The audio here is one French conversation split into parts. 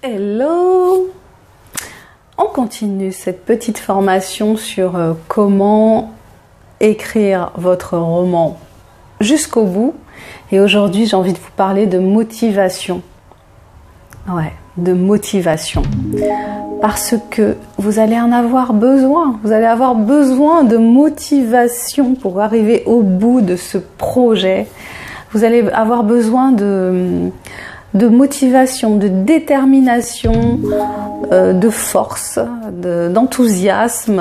Hello! On continue cette petite formation sur comment écrire votre roman jusqu'au bout. Et aujourd'hui, j'ai envie de vous parler de motivation. Ouais, de motivation. Parce que vous allez en avoir besoin. Vous allez avoir besoin de motivation pour arriver au bout de ce projet. Vous allez avoir besoin de motivation, de détermination, de force, d'enthousiasme,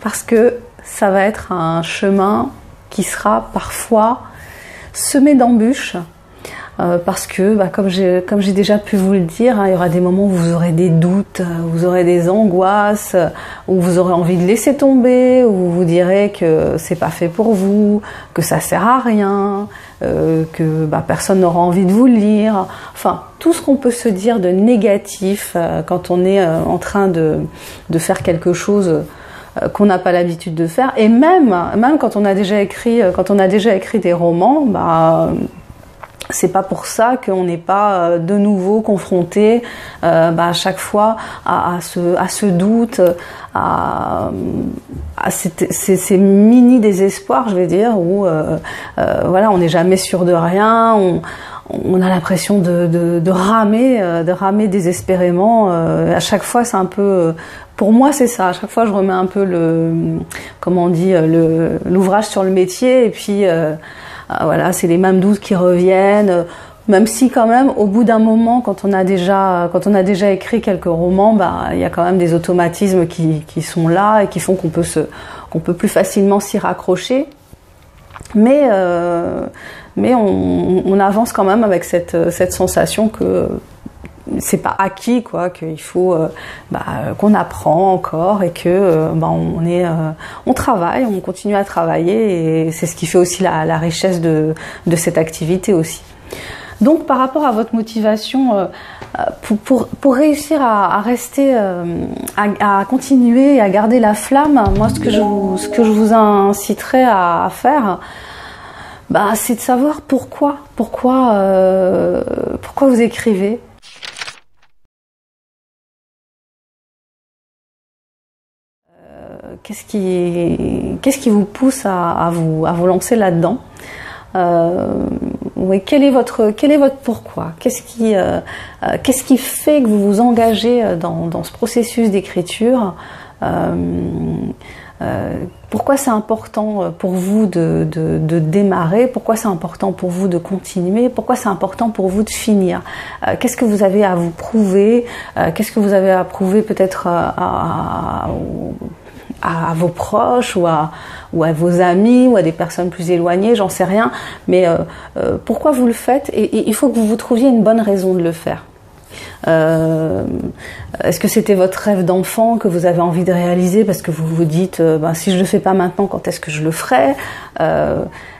parce que ça va être un chemin qui sera parfois semé d'embûches, parce que, comme j'ai déjà pu vous le dire, il y aura des moments où vous aurez des doutes, vous aurez des angoisses, où vous aurez envie de laisser tomber, où vous vous direz que c'est pas fait pour vous, que ça sert à rien, que personne n'aura envie de vous lire. Enfin, tout ce qu'on peut se dire de négatif quand on est en train de faire quelque chose qu'on n'a pas l'habitude de faire. Et même quand on a déjà écrit des romans, c'est pas pour ça qu'on n'est pas de nouveau confronté à chaque fois à ce doute, à ces mini désespoirs, je vais dire, où voilà, on n'est jamais sûr de rien, on a l'impression de ramer désespérément. À chaque fois, c'est un peu, pour moi, c'est ça. À chaque fois, je remets un peu l'ouvrage sur le métier, et puis voilà, c'est les mêmes doutes qui reviennent. Même si quand même, au bout d'un moment, quand on a déjà écrit quelques romans, il y a quand même des automatismes qui sont là et qui font qu'on peut plus facilement s'y raccrocher. Mais on avance quand même avec cette sensation que c'est pas acquis, quoi, qu'il faut qu'on apprend encore et que on travaille, on continue à travailler, et c'est ce qui fait aussi la richesse de cette activité aussi. Donc par rapport à votre motivation, pour réussir à rester, à continuer et à garder la flamme, moi ce que je vous inciterais à faire, c'est de savoir pourquoi vous écrivez. Qu'est-ce qui vous pousse à vous lancer là-dedans? Oui, quel est votre pourquoi? Qu'est-ce qui fait que vous vous engagez dans ce processus d'écriture? Pourquoi c'est important pour vous de démarrer? Pourquoi c'est important pour vous de continuer? Pourquoi c'est important pour vous de finir? Qu'est-ce que vous avez à vous prouver? Qu'est-ce que vous avez à prouver peut-être à vos proches ou à vos amis ou à des personnes plus éloignées, j'en sais rien, mais pourquoi vous le faites? Et il faut que vous trouviez une bonne raison de le faire. Est-ce que c'était votre rêve d'enfant que vous avez envie de réaliser parce que vous vous dites si je le fais pas maintenant, quand est-ce que je le ferai?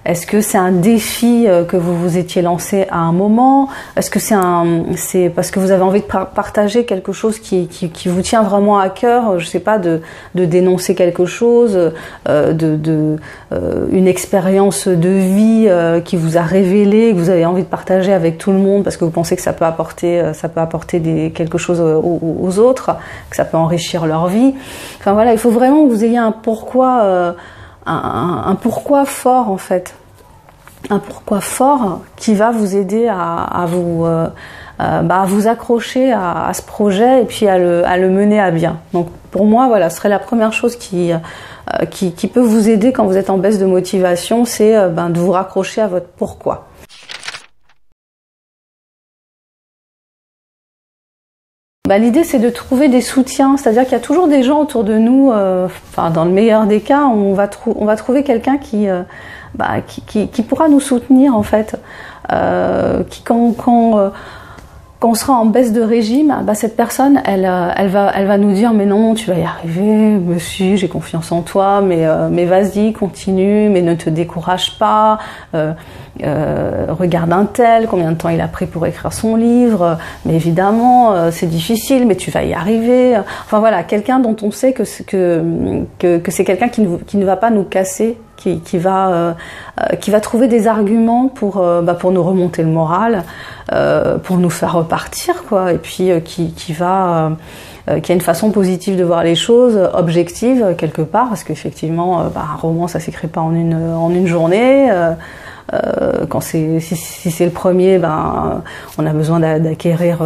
Est-ce que c'est un défi que vous vous étiez lancé à un moment? Est-ce que c'est parce que vous avez envie de partager quelque chose qui vous tient vraiment à cœur? Je sais pas, de dénoncer quelque chose, une expérience de vie qui vous a révélé, que vous avez envie de partager avec tout le monde parce que vous pensez que ça peut apporter quelque chose aux autres, que ça peut enrichir leur vie. Enfin voilà, il faut vraiment que vous ayez un pourquoi. Un pourquoi fort, en fait, un pourquoi fort qui va vous aider à vous accrocher à ce projet et puis à le mener à bien. Donc pour moi, voilà, ce serait la première chose qui peut vous aider quand vous êtes en baisse de motivation, c'est de vous raccrocher à votre pourquoi. L'idée, c'est de trouver des soutiens, c'est-à-dire qu'il y a toujours des gens autour de nous, dans le meilleur des cas, on va trouver quelqu'un qui pourra nous soutenir, en fait, quand on sera en baisse de régime, cette personne, elle va nous dire mais non, tu vas y arriver, mais si, j'ai confiance en toi, mais vas-y, continue, mais ne te décourage pas. Regarde un tel, combien de temps il a pris pour écrire son livre, mais évidemment c'est difficile, mais tu vas y arriver. Enfin voilà, quelqu'un dont on sait que c'est quelqu'un qui ne va pas nous casser, qui va trouver des arguments pour nous remonter le moral, pour nous faire repartir, quoi, et puis qui a une façon positive de voir les choses, objective quelque part, parce qu'effectivement, un roman, ça s'écrit pas en une journée. Si c'est le premier, on a besoin d'acquérir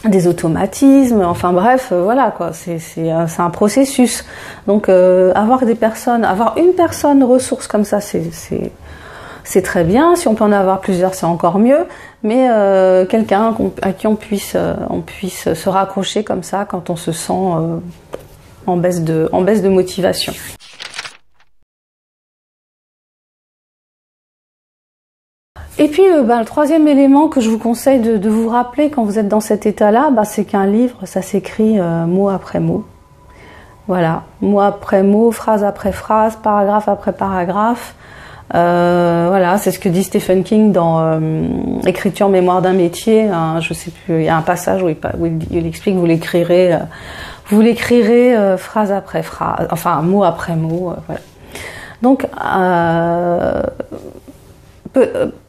des automatismes, enfin bref, voilà quoi, c'est un processus. Donc avoir une personne ressource comme ça, c'est très bien. Si on peut en avoir plusieurs, c'est encore mieux. Mais quelqu'un à qui on puisse se raccrocher comme ça quand on se sent en baisse de motivation. Et puis le troisième élément que je vous conseille de vous rappeler quand vous êtes dans cet état-là, c'est qu'un livre, ça s'écrit mot après mot. Voilà, mot après mot, phrase après phrase, paragraphe après paragraphe. Voilà, c'est ce que dit Stephen King dans Écriture, mémoire d'un métier. Hein, je sais plus, il y a un passage où il explique que vous l'écrirez phrase après phrase, enfin mot après mot. Voilà. Donc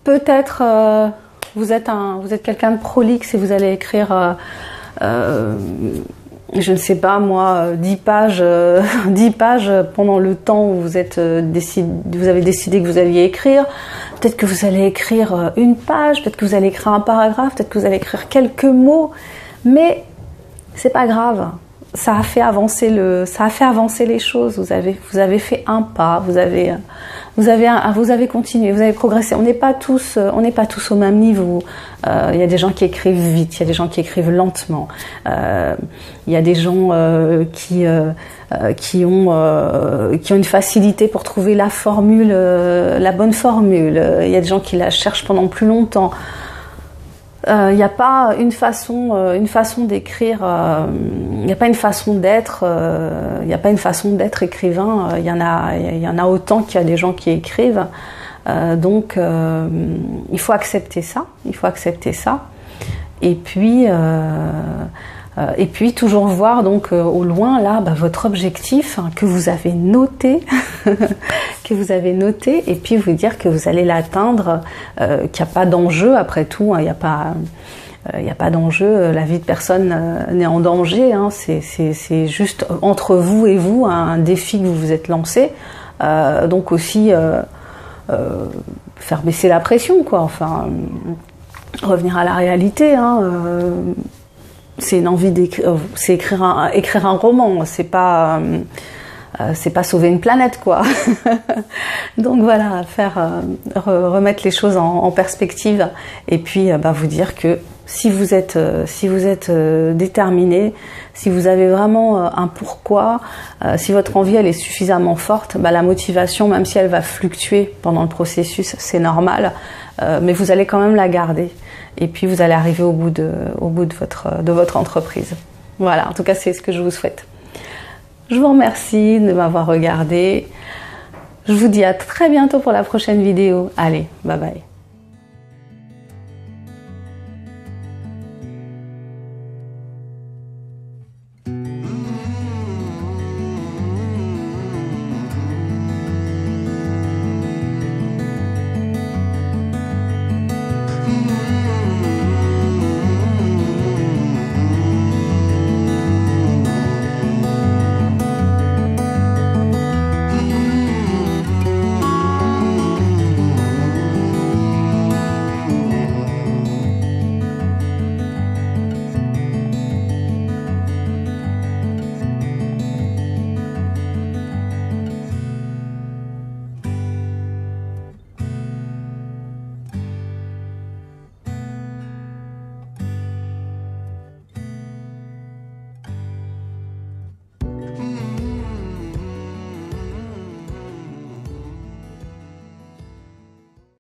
peut-être vous êtes quelqu'un de prolixe et vous allez écrire je ne sais pas moi 10 pages pendant le temps où vous avez décidé que vous alliez écrire. Peut-être que vous allez écrire une page, peut-être que vous allez écrire un paragraphe, peut-être que vous allez écrire quelques mots, mais c'est pas grave. Ça a fait avancer les choses. Vous avez fait un pas, vous avez continué, vous avez progressé. On n'est pas tous au même niveau. Il y a des gens qui écrivent vite, il y a des gens qui écrivent lentement. Il y a des gens qui ont une facilité pour trouver la bonne formule. Il y a des gens qui la cherchent pendant plus longtemps. Il n'y a pas une façon d'écrire, il n'y a pas une façon d'être, écrivain. Il y en a autant qu'il y a des gens qui écrivent. Donc il faut accepter ça. Et puis toujours voir donc au loin là votre objectif que vous avez noté, et puis vous dire que vous allez l'atteindre, qu'il n'y a pas d'enjeu après tout, hein, il n'y a pas d'enjeu, la vie de personne n'est en danger, hein, c'est juste entre vous et vous un défi que vous vous êtes lancé, donc aussi faire baisser la pression, quoi, enfin revenir à la réalité, hein, c'est une envie d'écrire, c'est écrire un roman, c'est pas sauver une planète, quoi. Donc voilà, remettre les choses en perspective, et puis vous dire que si vous êtes déterminé, si vous avez vraiment un pourquoi, si votre envie elle est suffisamment forte, la motivation, même si elle va fluctuer pendant le processus, c'est normal, mais vous allez quand même la garder. Et puis vous allez arriver au bout de votre entreprise. Voilà, en tout cas c'est ce que je vous souhaite. Je vous remercie de m'avoir regardé. Je vous dis à très bientôt pour la prochaine vidéo. Allez, bye bye.